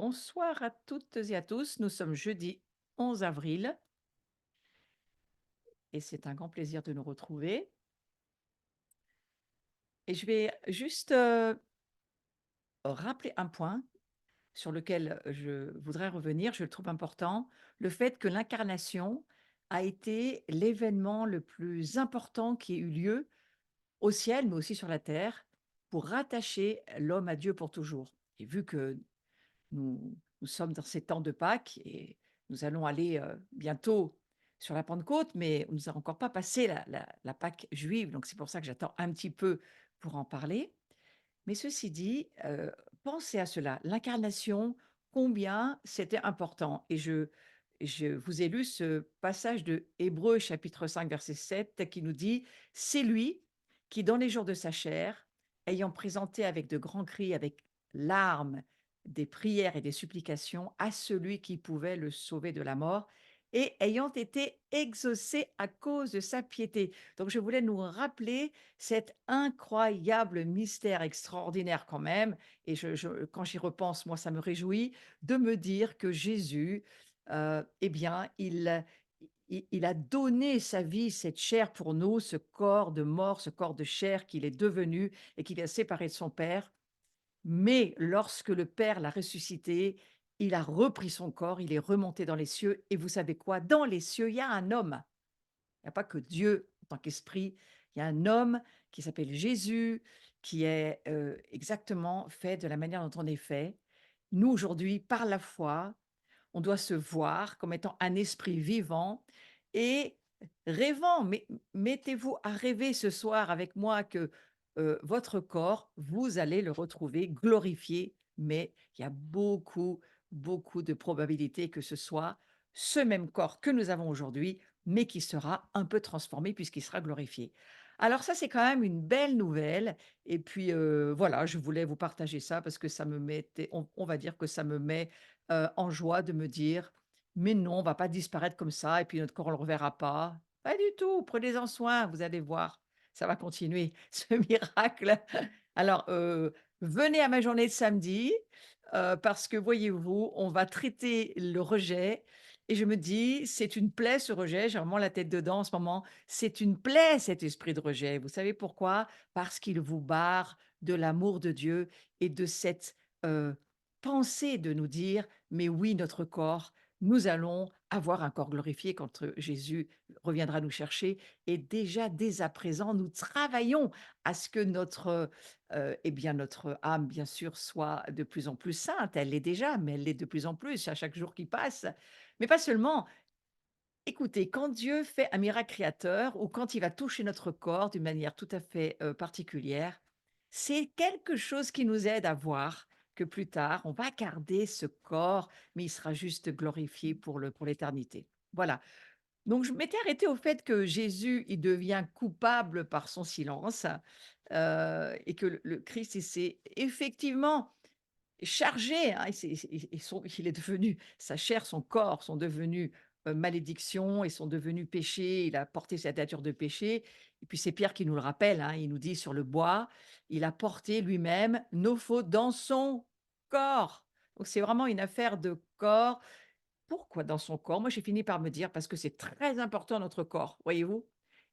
Bonsoir à toutes et à tous. Nous sommes jeudi 11 avril et c'est un grand plaisir de nous retrouver. Et je vais juste rappeler un point sur lequel je voudrais revenir. Je le trouve important, le fait que l'incarnation a été l'événement le plus important qui ait eu lieu au ciel, mais aussi sur la terre, pour rattacher l'homme à Dieu pour toujours. Et vu que nous sommes dans ces temps de Pâques et nous allons aller, bientôt sur la Pentecôte, mais nous n'avons encore pas passé la Pâque juive, donc c'est pour ça que j'attends un petit peu pour en parler. Mais ceci dit, pensez à cela, l'incarnation, combien c'était important et je vous ai lu ce passage de Hébreux chapitre 5 verset 7 qui nous dit: «C'est lui qui, dans les jours de sa chair, ayant présenté avec de grands cris, avec larmes, des prières et des supplications à celui qui pouvait le sauver de la mort et ayant été exaucé à cause de sa piété». Donc je voulais nous rappeler cet incroyable mystère extraordinaire quand même et quand j'y repense, moi, ça me réjouit de me dire que Jésus, eh bien, il a donné sa vie, cette chair pour nous, ce corps de mort, ce corps de chair qu'il est devenu et qu'il a séparé de son Père. Mais lorsque le Père l'a ressuscité, il a repris son corps, il est remonté dans les cieux et vous savez quoi? Dans les cieux, il y a un homme. Il n'y a pas que Dieu en tant qu'esprit, il y a un homme qui s'appelle Jésus, qui est, exactement fait de la manière dont on est fait. Nous, aujourd'hui, par la foi, on doit se voir comme étant un esprit vivant et rêvant. Mais mettez-vous à rêver ce soir avec moi que, votre corps, vous allez le retrouver glorifié, mais il y a beaucoup, beaucoup de probabilités que ce soit ce même corps que nous avons aujourd'hui, mais qui sera un peu transformé puisqu'il sera glorifié. Alors ça, c'est quand même une belle nouvelle et puis, voilà, je voulais vous partager ça parce que ça me mettait on va dire que ça me met en joie de me dire: «Mais non, on va pas disparaître comme ça et puis notre corps, on le reverra pas». Pas du tout, prenez-en soin, vous allez voir, ça va continuer ce miracle. Alors, venez à ma journée de samedi, parce que voyez-vous, on va traiter le rejet et je me dis: «C'est une plaie ce rejet», j'ai vraiment la tête dedans en ce moment. C'est une plaie cet esprit de rejet. Vous savez pourquoi? Parce qu'il vous barre de l'amour de Dieu et de cette, pensée de nous dire: «Mais oui, notre corps, nous allons avoir un corps glorifié quand, Jésus reviendra nous chercher» et déjà, dès à présent, nous travaillons à ce que notre, et bien, notre âme, bien sûr, soit de plus en plus sainte. Elle l'est déjà, mais elle l'est de plus en plus à chaque jour qui passe. Mais pas seulement. Écoutez, quand Dieu fait un miracle créateur ou quand il va toucher notre corps d'une manière tout à fait, particulière, c'est quelque chose qui nous aide à voir que plus tard, on va garder ce corps, mais il sera juste glorifié pour l'éternité. Voilà. Donc je m'étais arrêtée au fait que Jésus, il devient coupable par son silence, et que le Christ, il s'est effectivement chargé, hein, il est devenu sa chair, son corps sont devenus, malédiction et sont devenus péché. Il a porté cette nature de péché et puis c'est Pierre qui nous le rappelle, hein, il nous dit: «Sur le bois, il a porté lui-même nos fautes dans son corps». Donc c'est vraiment une affaire de corps. Pourquoi dans son corps? Moi, j'ai fini par me dire: «Parce que c'est très important notre corps», voyez-vous?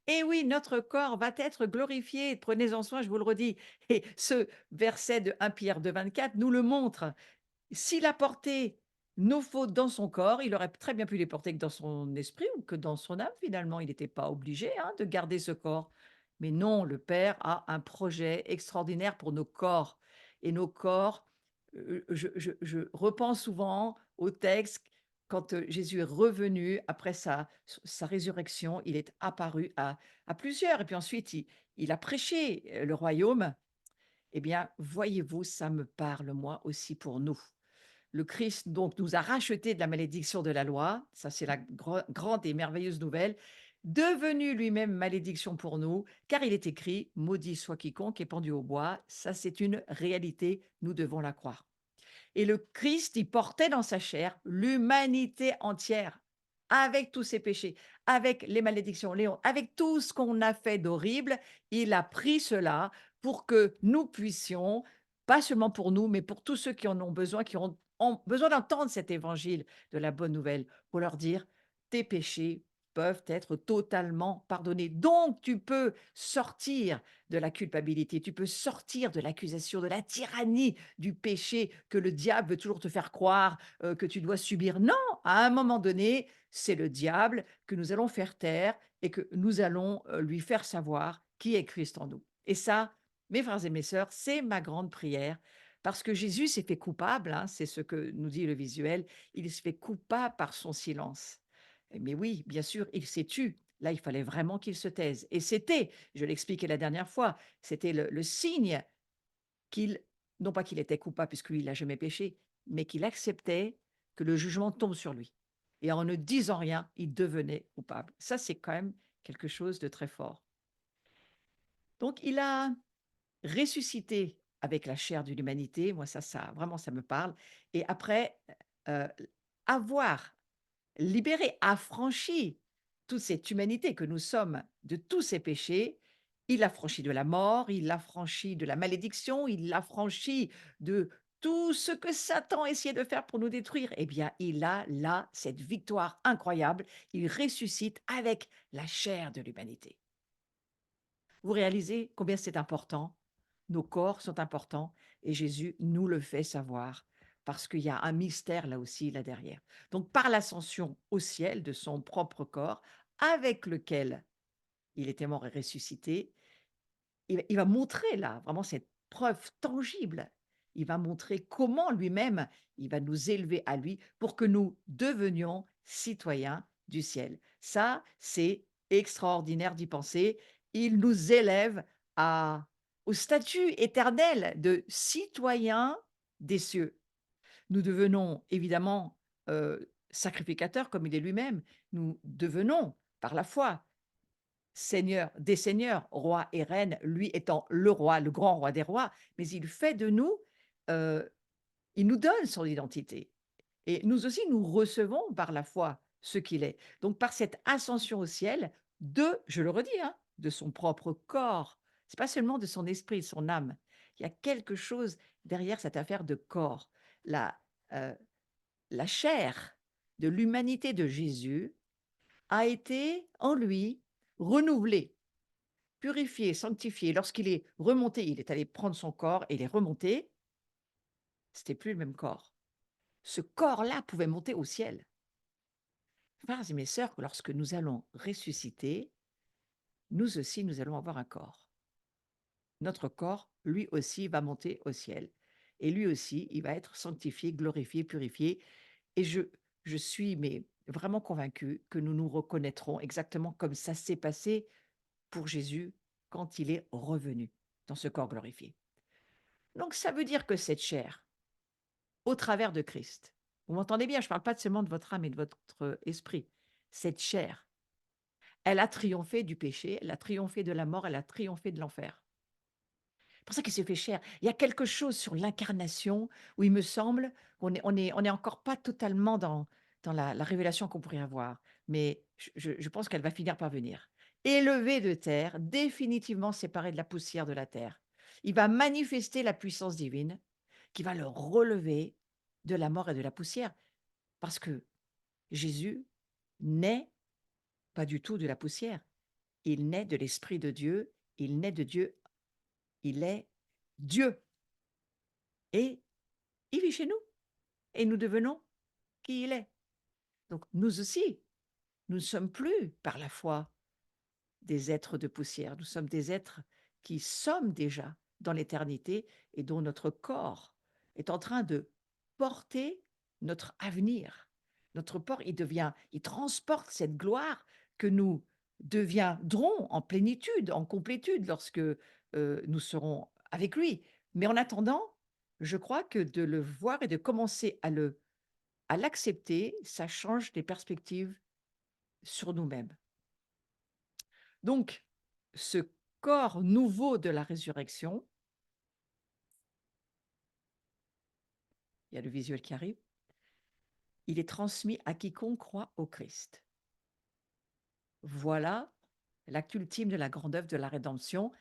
Et oui, notre corps va être glorifié, prenez-en soin, je vous le redis. Et ce verset de 1 Pierre 2,24 nous le montre. S'il a porté nos fautes dans son corps, il aurait très bien pu les porter que dans son esprit ou que dans son âme finalement. Il n'était pas obligé, hein, de garder ce corps. Mais non, le Père a un projet extraordinaire pour nos corps et nos corps, je repense souvent au texte quand, Jésus est revenu après sa résurrection, il est apparu à plusieurs et puis ensuite il a prêché, le royaume. Eh bien, voyez-vous, ça me parle moi aussi pour nous. Le Christ donc nous a rachetés de la malédiction de la loi, ça c'est la grande et merveilleuse nouvelle, devenu lui-même malédiction pour nous, car il est écrit: «Maudit soit quiconque est pendu au bois». Ça c'est une réalité, nous devons la croire. Et le Christ, il portait dans sa chair l'humanité entière, avec tous ses péchés, avec les malédictions, les hontes, avec tout ce qu'on a fait d'horrible. Il a pris cela pour que nous puissions, pas seulement pour nous, mais pour tous ceux qui en ont besoin, qui ont ont besoin d'entendre cet évangile de la bonne nouvelle pour leur dire: «Tes péchés peuvent être totalement pardonnés». Donc tu peux sortir de la culpabilité, tu peux sortir de l'accusation, de la tyrannie du péché que le diable veut toujours te faire croire, que tu dois subir. Non, à un moment donné, c'est le diable que nous allons faire taire et que nous allons, lui faire savoir qui est Christ en nous. Et ça, mes frères et mes sœurs, c'est ma grande prière parce que Jésus s'est fait coupable, hein, c'est ce que nous dit le visuel, il se fait coupable par son silence. Mais oui, bien sûr, il s'est tu. Là, il fallait vraiment qu'il se taise. Et c'était, je l'expliquais la dernière fois, c'était le signe qu'il, non pas qu'il était coupable puisque lui, il n'a jamais péché, mais qu'il acceptait que le jugement tombe sur lui. Et en ne disant rien, il devenait coupable. Ça, c'est quand même quelque chose de très fort. Donc, il a ressuscité avec la chair de l'humanité. Moi, ça vraiment, ça me parle. Et après, heu, avoir libéré, affranchi toute cette humanité que nous sommes de tous ces péchés, il l'a franchi de la mort, il l'a franchi de la malédiction, il l'a franchi de tout ce que Satan essayait de faire pour nous détruire. Eh bien, il a là cette victoire incroyable. Il ressuscite avec la chair de l'humanité. Vous réalisez combien c'est important? Nos corps sont importants et Jésus nous le fait savoir parce qu'il y a un mystère là aussi, là derrière. Donc par l'ascension au ciel de son propre corps avec lequel il était mort et ressuscité, il va montrer là vraiment cette preuve tangible. Il va montrer comment lui-même, il va nous élever à lui pour que nous devenions citoyens du ciel. Ça, c'est extraordinaire d'y penser. Il nous élève à au statut éternel de citoyens des cieux. Nous devenons évidemment, sacrificateurs comme il est lui-même. Nous devenons, par la foi, Seigneur des seigneurs, roi et reine, lui étant le roi, le grand roi des rois, mais il fait de nous, heu, il nous donne son identité et nous aussi, nous recevons par la foi ce qu'il est. Donc par cette ascension au ciel de, je le redis, hein, de son propre corps, c'est pas seulement de son esprit, de son âme. Il y a quelque chose derrière cette affaire de corps. La, heu, la chair de l'humanité de Jésus a été en lui renouvelée. Purifié, sanctifié, lorsqu'il est remonté, il est allé prendre son corps et il est remonté, c'était plus le même corps. Ce corps-là pouvait monter au ciel. Frères et mes sœurs, lorsque nous allons ressusciter, nous aussi, nous allons avoir un corps. Notre corps, lui aussi, va monter au ciel. Et lui aussi, il va être sanctifié, glorifié, purifié. Et je suis mais vraiment convaincue que nous nous reconnaîtrons exactement comme ça s'est passé pour Jésus quand il est revenu dans ce corps glorifié. Donc ça veut dire que cette chair, au travers de Christ, vous m'entendez bien, je ne parle pas seulement de votre âme et de votre esprit. Cette chair, elle a triomphé du péché, elle a triomphé de la mort, elle a triomphé de l'enfer. C'est pour ça qu'il s'est fait chair. Il y a quelque chose sur l'incarnation où il me semble qu'on est encore pas totalement dans la révélation qu'on pourrait avoir, mais je pense qu'elle va finir par venir. Élevé de terre, définitivement séparé de la poussière de la terre. Il va manifester la puissance divine qui va le relever de la mort et de la poussière. Parce que Jésus n'est pas du tout de la poussière. Il naît de l'Esprit de Dieu, il naît de Dieu, il est Dieu. Et il vit chez nous et nous devenons qui il est. Donc nous aussi, nous ne sommes plus par la foi des êtres de poussière. Nous sommes des êtres qui sommes déjà dans l'éternité et dont notre corps est en train de porter notre avenir. Notre corps, il transporte cette gloire que nous deviendrons en plénitude, en complétude lorsque nous serons avec lui. Mais en attendant, je crois que de le voir et de commencer à l'accepter, ça change les perspectives sur nous-mêmes. Donc, ce corps nouveau de la résurrection, il y a le visuel qui arrive, il est transmis à quiconque croit au Christ. Voilà l'acte ultime de la grande œuvre de la rédemption,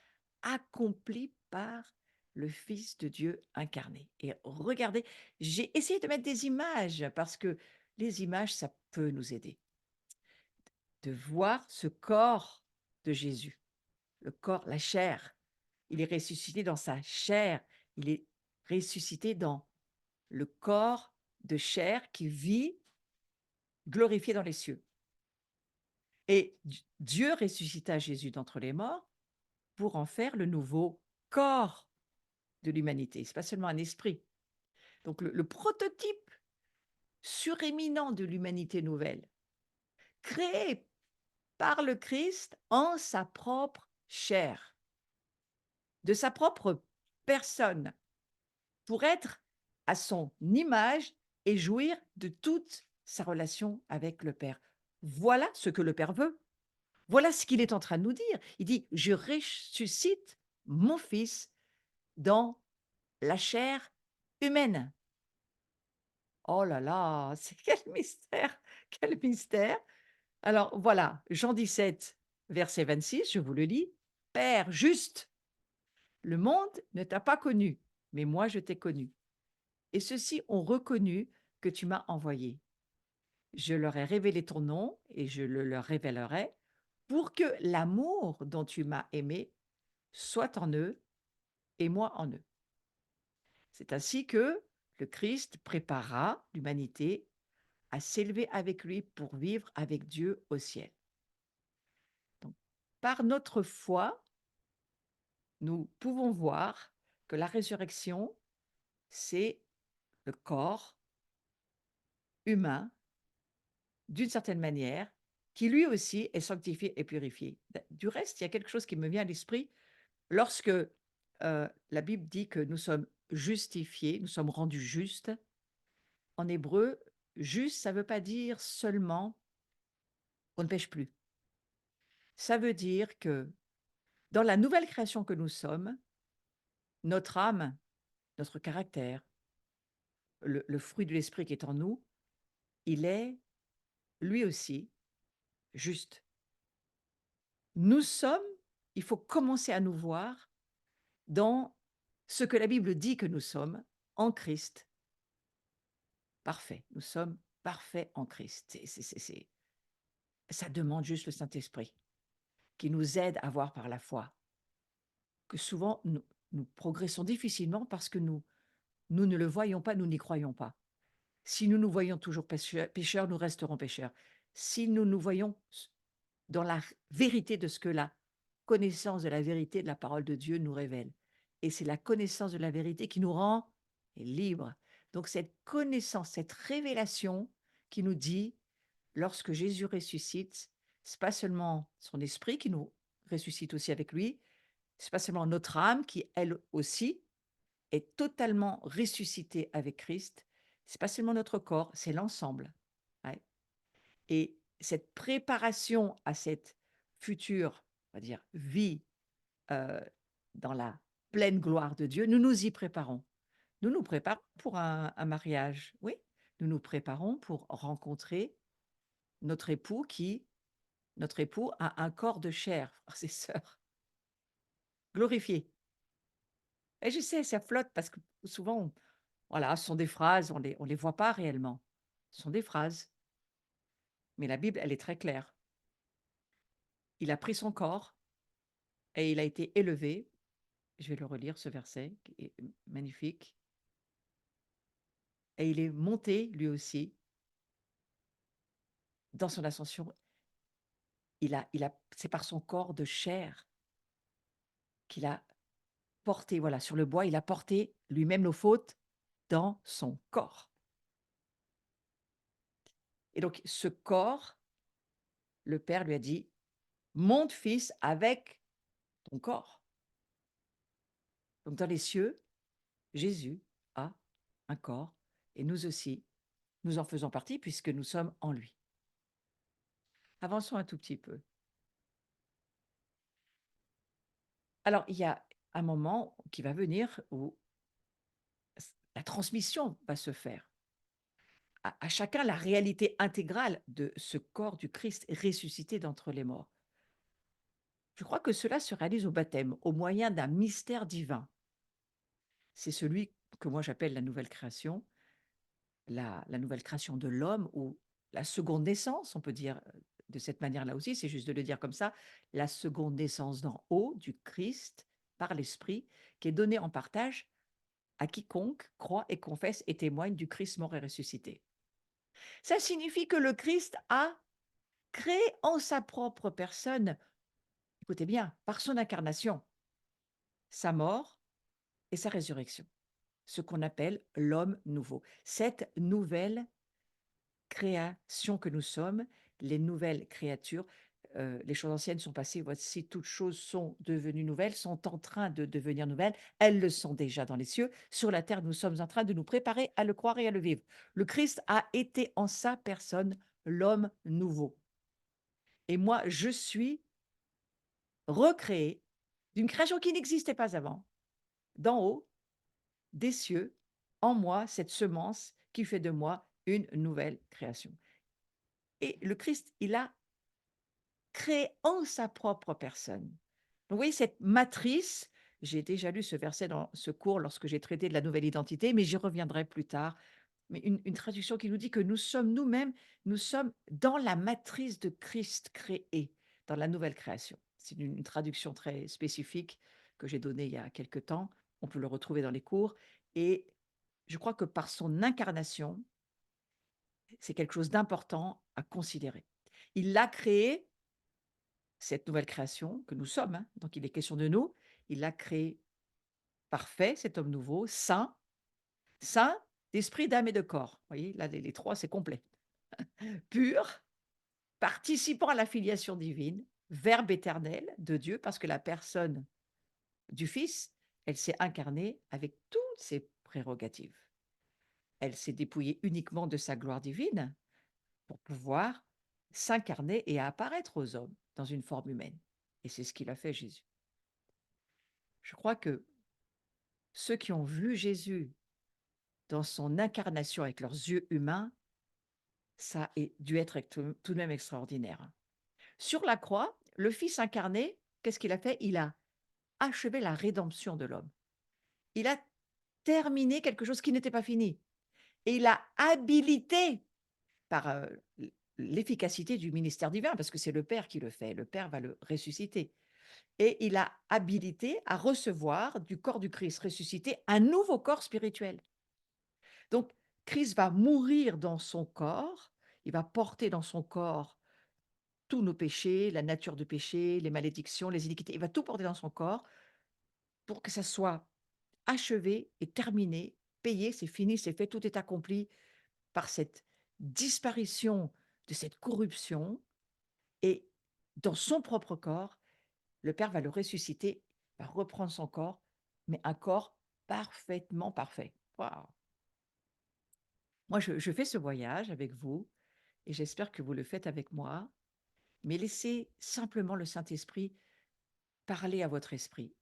accomplie par le Fils de Dieu incarné. Et regardez, j'ai essayé de mettre des images parce que les images, ça peut nous aider. De voir ce corps de Jésus, le corps, la chair. Il est ressuscité dans sa chair. Il est ressuscité dans le corps de chair qui vit glorifié dans les cieux. Et Dieu ressuscita Jésus d'entre les morts pour en faire le nouveau corps de l'humanité. C'est pas seulement un esprit. Donc le prototype suréminent de l'humanité nouvelle, créé par le Christ en sa propre chair, de sa propre personne, pour être à son image et jouir de toute sa relation avec le Père. Voilà ce que le Père veut. Voilà ce qu'il est en train de nous dire. Il dit: «Je ressuscite mon fils dans la chair humaine». Oh là là, c'est quel mystère, quel mystère. Alors voilà, Jean 17, verset 26, je vous le lis: «Père juste, le monde ne t'a pas connu, mais moi je t'ai connu. Et ceux-ci ont reconnu que tu m'as envoyé. Je leur ai révélé ton nom et je le leur révélerai pour que l'amour dont tu m'as aimé soit en eux et moi en eux». C'est ainsi que le Christ préparera l'humanité à s'élever avec lui pour vivre avec Dieu au ciel. Donc, par notre foi, nous pouvons voir que la résurrection, c'est le corps humain, d'une certaine manière, qui lui aussi est sanctifié et purifié. Du reste, il y a quelque chose qui me vient à l'esprit lorsque la Bible dit que nous sommes justifiés, nous sommes rendus justes. En hébreu, juste, ça ne veut pas dire seulement on ne pêche plus. Ça veut dire que dans la nouvelle création que nous sommes, notre âme, notre caractère, le fruit de l'esprit qui est en nous, il est lui aussi juste. Nous sommes, il faut commencer à nous voir dans ce que la Bible dit que nous sommes en Christ, parfaits. Nous sommes parfaits en Christ. Ça demande juste le Saint-Esprit qui nous aide à voir par la foi que souvent nous progressons difficilement parce que nous ne le voyons pas, nous n'y croyons pas. Si nous nous voyons toujours pécheurs, nous resterons pécheurs. Si nous nous voyons dans la vérité de ce que la connaissance de la vérité de la parole de Dieu nous révèle. Et c'est la connaissance de la vérité qui nous rend libres. Donc cette connaissance, cette révélation qui nous dit, lorsque Jésus ressuscite, c'est pas seulement son esprit qui nous ressuscite aussi avec lui, c'est pas seulement notre âme qui, elle aussi, est totalement ressuscitée avec Christ. C'est pas seulement notre corps, c'est l'ensemble. Ouais. Et cette préparation à cette future, on va dire, vie euh, dans la pleine gloire de Dieu, nous nous y préparons. Nous nous préparons pour un mariage, oui. Nous nous préparons pour rencontrer notre époux notre époux a un corps de chair, frères et sœurs, glorifié. Et je sais, ça flotte parce que souvent, voilà, ce sont des phrases, on les voit pas réellement. Ce sont des phrases. Mais la Bible, elle est très claire. Il a pris son corps et il a été élevé. Je vais le relire, ce verset, qui est magnifique. Et il est monté, lui aussi, dans son ascension. C'est par son corps de chair qu'il a porté, voilà, sur le bois, il a porté lui-même nos fautes dans son corps. Et donc, ce corps, le Père lui a dit: monte, fils, avec ton corps. Donc, dans les cieux, Jésus a un corps et nous aussi, nous en faisons partie puisque nous sommes en lui. Avançons un tout petit peu. Alors, il y a un moment qui va venir où la transmission va se faire. À chacun la réalité intégrale de ce corps du Christ ressuscité d'entre les morts. Je crois que cela se réalise au baptême, au moyen d'un mystère divin. c'est celui que moi j'appelle la nouvelle création, la nouvelle création de l'homme ou la seconde naissance, on peut dire de cette manière-là aussi, c'est juste de le dire comme ça, la seconde naissance d'en haut du Christ par l'Esprit qui est donnée en partage à quiconque croit et confesse et témoigne du Christ mort et ressuscité. Ça signifie que le Christ a créé en sa propre personne, écoutez bien, par son incarnation, sa mort et sa résurrection, ce qu'on appelle l'homme nouveau. Cette nouvelle création que nous sommes, les nouvelles créatures, les choses anciennes sont passées, voici toutes choses sont devenues nouvelles, sont en train de devenir nouvelles, elles le sont déjà dans les cieux. Sur la terre, nous sommes en train de nous préparer à le croire et à le vivre. Le Christ a été en sa personne l'homme nouveau. Et moi, je suis recréé d'une création qui n'existait pas avant, d'en haut, des cieux, en moi, cette semence qui fait de moi une nouvelle création. Et le Christ, il a créé en sa propre personne. Donc, vous voyez, cette matrice, j'ai déjà lu ce verset dans ce cours lorsque j'ai traité de la nouvelle identité, mais j'y reviendrai plus tard. Mais une traduction qui nous dit que nous sommes nous-mêmes, nous sommes dans la matrice de Christ créé, dans la nouvelle création. C'est une traduction très spécifique que j'ai donnée il y a quelque temps. On peut le retrouver dans les cours. Et je crois que par son incarnation, c'est quelque chose d'important à considérer. Il l'a créé, cette nouvelle création que nous sommes, hein, donc il est question de nous. Il l'a créé parfait, cet homme nouveau, saint, saint d'esprit, d'âme et de corps. Vous voyez, là, les trois, c'est complet. Pur, participant à la filiation divine, verbe éternel de Dieu, parce que la personne du Fils, elle s'est incarnée avec toutes ses prérogatives. Elle s'est dépouillée uniquement de sa gloire divine pour pouvoir s'incarner et apparaître aux hommes dans une forme humaine. Et c'est ce qu'il a fait, Jésus. Je crois que ceux qui ont vu Jésus dans son incarnation avec leurs yeux humains, ça a dû être tout de même extraordinaire. Sur la croix, le Fils incarné, qu'est-ce qu'il a fait? Il a achevé la rédemption de l'homme. Il a terminé quelque chose qui n'était pas fini. Et il a habilité par l'efficacité du ministère divin, parce que c'est le Père qui le fait. Le Père va le ressusciter. Et il a habilité à recevoir du corps du Christ ressuscité un nouveau corps spirituel. Donc, Christ va mourir dans son corps, il va porter dans son corps tous nos péchés, la nature de péché, les malédictions, les iniquités. Il va tout porter dans son corps pour que ça soit achevé et terminé, payé, c'est fini, c'est fait, tout est accompli par cette disparition de cette corruption. Et dans son propre corps, le Père va le ressusciter, va reprendre son corps, mais un corps parfaitement parfait. Waouh! Moi, je fais ce voyage avec vous et j'espère que vous le faites avec moi, mais laissez simplement le Saint-Esprit parler à votre esprit.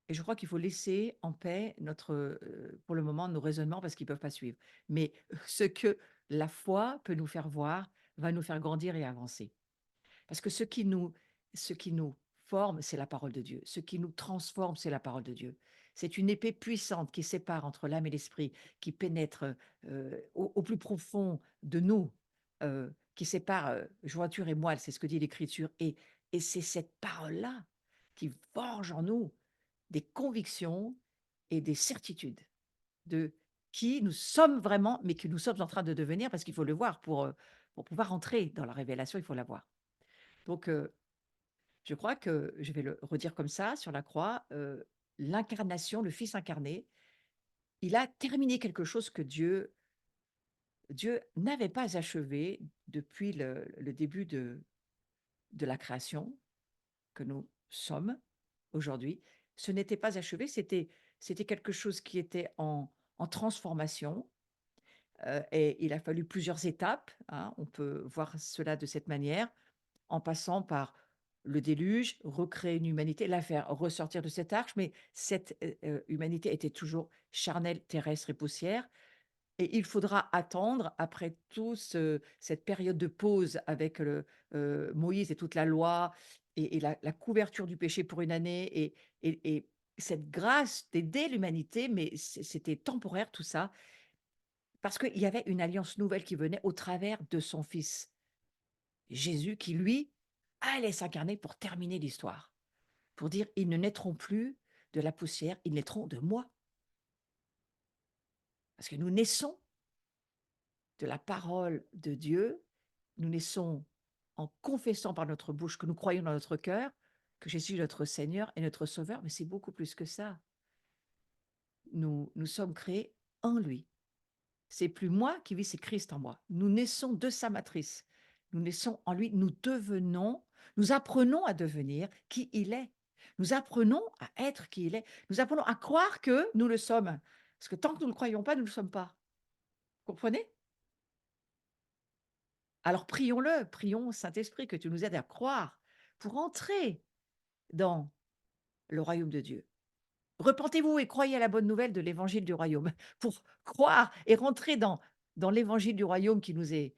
Et je crois qu'il faut laisser en paix notre, pour le moment, nos raisonnements parce qu'ils ne peuvent pas suivre. Mais ce que la foi peut nous faire voir va nous faire grandir et avancer. Parce que ce qui nous forme, c'est la parole de Dieu. Ce qui nous transforme, c'est la parole de Dieu. C'est une épée puissante qui sépare entre l'âme et l'esprit, qui pénètre au plus profond de nous, qui sépare jointure et moelle, c'est ce que dit l'Écriture. Et c'est cette parole-là qui forge en nous des convictions et des certitudes de qui nous sommes vraiment, mais que nous sommes en train de devenir, parce qu'il faut le voir pour pouvoir entrer dans la révélation, il faut la voir. Donc, je crois que je vais le redire comme ça sur la croix, l'incarnation, le Fils incarné, il a terminé quelque chose que Dieu n'avait pas achevé depuis le début de la création que nous sommes aujourd'hui. Ce n'était pas achevé, c'était quelque chose qui était en transformation, et il a fallu plusieurs étapes, hein, on peut voir cela de cette manière. En passant par le déluge, recréer une humanité, la faire ressortir de cette arche, mais cette, humanité était toujours charnelle, terrestre et poussière, et il faudra attendre après cette période de pause avec Moïse et toute la loi et la couverture du péché pour une année et cette grâce d'aider l'humanité, mais c'était temporaire tout ça, parce qu'il y avait une alliance nouvelle qui venait au travers de son fils, Jésus, qui lui allait s'incarner pour terminer l'histoire, pour dire: «Ils ne naîtront plus de la poussière, ils naîtront de moi». Parce que nous naissons de la parole de Dieu, nous naissons en confessant par notre bouche que nous croyons dans notre cœur que Jésus est notre Seigneur et notre Sauveur, mais c'est beaucoup plus que ça. Nous sommes créés en lui. C'est plus moi qui vis, c'est Christ en moi. Nous naissons de sa matrice. Nous naissons en lui, nous apprenons à devenir qui il est. Nous apprenons à être qui il est. Nous apprenons à croire que nous le sommes. Parce que tant que nous ne le croyons pas, nous ne le sommes pas. Vous comprenez? Alors prions-le, prions Saint-Esprit que tu nous aides à croire pour entrer dans le royaume de Dieu. Repentez-vous et croyez à la bonne nouvelle de l'évangile du royaume. Pour croire et rentrer dans l'évangile du royaume qui nous est,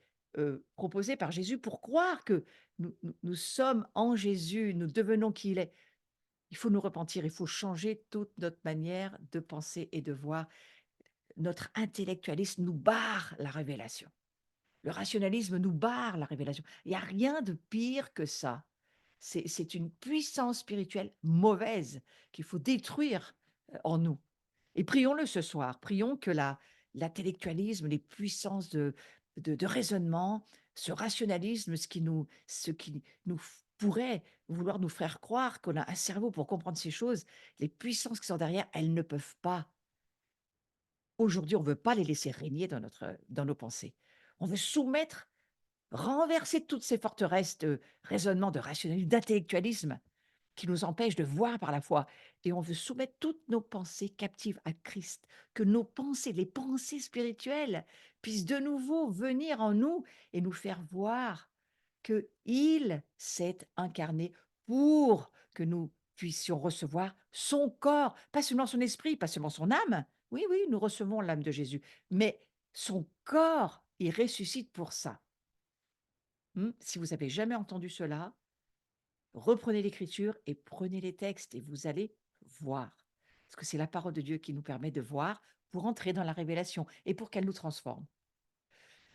proposé par Jésus, pour croire que nous sommes en Jésus, nous devenons qui il est. Il faut nous repentir, il faut changer toute notre manière de penser et de voir. Notre intellectualisme nous barre la révélation. Le rationalisme nous barre la révélation. Il y a rien de pire que ça. C'est une puissance spirituelle mauvaise qu'il faut détruire, en nous. Et prions-le ce soir. Prions que l'intellectualisme, les puissances de raisonnement, ce rationalisme, ce qui nous pourrait vouloir nous faire croire qu'on a un cerveau pour comprendre ces choses, les puissances qui sont derrière, elles ne peuvent pas. Aujourd'hui, on ne veut pas les laisser régner dans nos pensées. On veut soumettre, renverser toutes ces forteresses de raisonnement, de rationalisme, d'intellectualisme qui nous empêchent de voir par la foi. Et on veut soumettre toutes nos pensées captives à Christ, que nos pensées, les pensées spirituelles, puissent de nouveau venir en nous et nous faire voir qu'il s'est incarné pour que nous puissions recevoir son corps, pas seulement son esprit, pas seulement son âme. Oui, oui, nous recevons l'âme de Jésus, mais son corps, il ressuscite pour ça. Si vous avez jamais entendu cela, reprenez l'écriture et prenez les textes et vous allez voir. Parce que c'est la parole de Dieu qui nous permet de voir pour entrer dans la révélation et pour qu'elle nous transforme.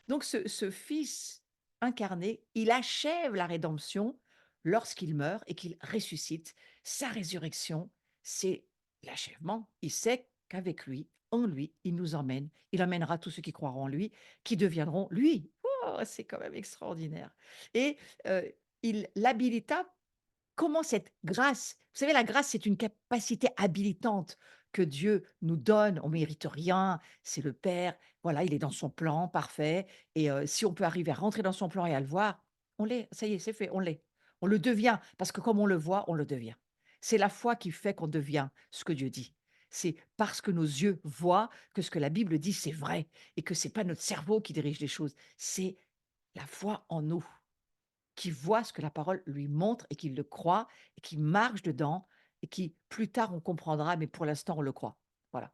Donc ce Fils incarné, il achève la rédemption lorsqu'il meurt et qu'il ressuscite. Sa résurrection, c'est l'achèvement. Il sait qu'avec lui, en lui, il nous emmène. Il emmènera tous ceux qui croiront en lui, qui deviendront lui. Oh, c'est quand même extraordinaire. Et il l'habilita. Comment cette grâce, vous savez, la grâce, c'est une capacité habilitante que Dieu nous donne. On mérite rien, c'est le Père, voilà, il est dans son plan parfait et si on peut arriver à rentrer dans son plan et à le voir, on l'est, ça y est, c'est fait, on l'est. On le devient parce que comme on le voit, on le devient. C'est la foi qui fait qu'on devient ce que Dieu dit. C'est parce que nos yeux voient que ce que la Bible dit, c'est vrai et que c'est pas notre cerveau qui dirige les choses, c'est la foi en nous qui voit ce que la parole lui montre et qui le croit et qui marche dedans et qui plus tard on comprendra, mais pour l'instant on le croit. Voilà.